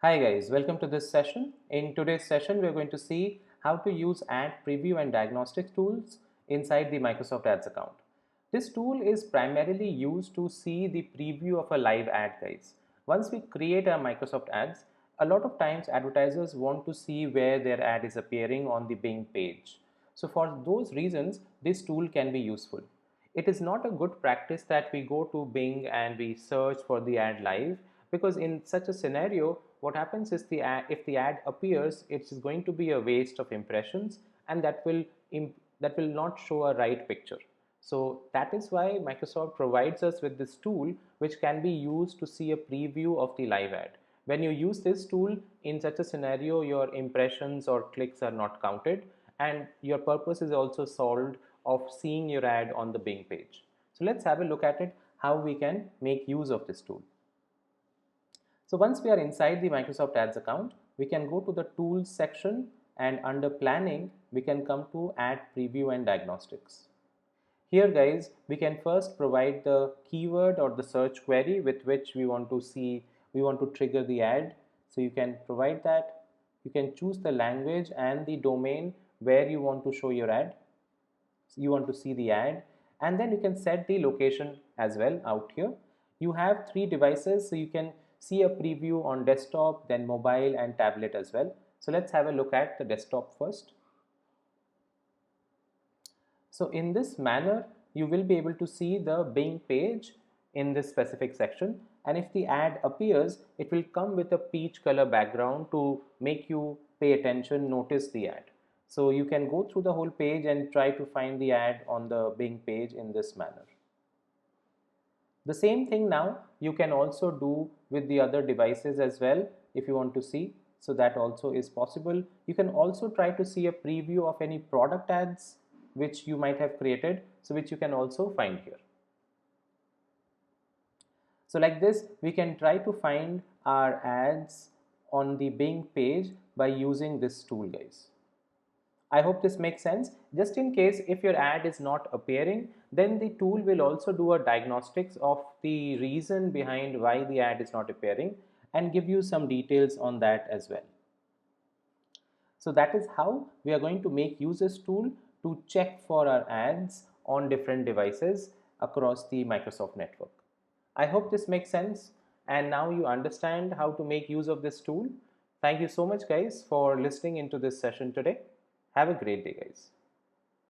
Hi guys, welcome to this session. In today's session, we're going to see how to use ad preview and diagnostic tools inside the Microsoft Ads account. This tool is primarily used to see the preview of a live ad, guys. Once we create our Microsoft Ads, a lot of times advertisers want to see where their ad is appearing on the Bing page. So for those reasons, this tool can be useful. It is not a good practice that we go to Bing and we search for the ad live, because in such a scenario what happens is if the ad appears, it is going to be a waste of impressions, and that will not show a right picture. So that is why Microsoft provides us with this tool which can be used to see a preview of the live ad. When you use this tool in such a scenario, your impressions or clicks are not counted, and your purpose is also solved of seeing your ad on the Bing page. So let's have a look at it, how we can make use of this tool. So once we are inside the Microsoft Ads account, we can go to the Tools section, and under Planning, we can come to Ad Preview and Diagnostics. Here guys, we can first provide the keyword or the search query with which we want to trigger the ad. So you can provide that. You can choose the language and the domain where you want to show your ad. So you want to see the ad, and then you can set the location as well out here. You have 3 devices, so you can see a preview on desktop, then mobile and tablet as well. So let's have a look at the desktop first. So in this manner, you will be able to see the Bing page in this specific section, and if the ad appears, it will come with a peach color background to make you pay attention, notice the ad. So you can go through the whole page and try to find the ad on the Bing page in this manner. The same thing now you can also do with the other devices as well if you want to see. So that also is possible. You can also try to see a preview of any product ads which you might have created, so which you can also find here. So like this, we can try to find our ads on the Bing page by using this tool, guys. I hope this makes sense. Just in case if your ad is not appearing, then the tool will also do a diagnostics of the reason behind why the ad is not appearing and give you some details on that as well. So that is how we are going to make use this tool to check for our ads on different devices across the Microsoft network. I hope this makes sense, and now you understand how to make use of this tool. Thank you so much guys for listening into this session today. Have a great day guys.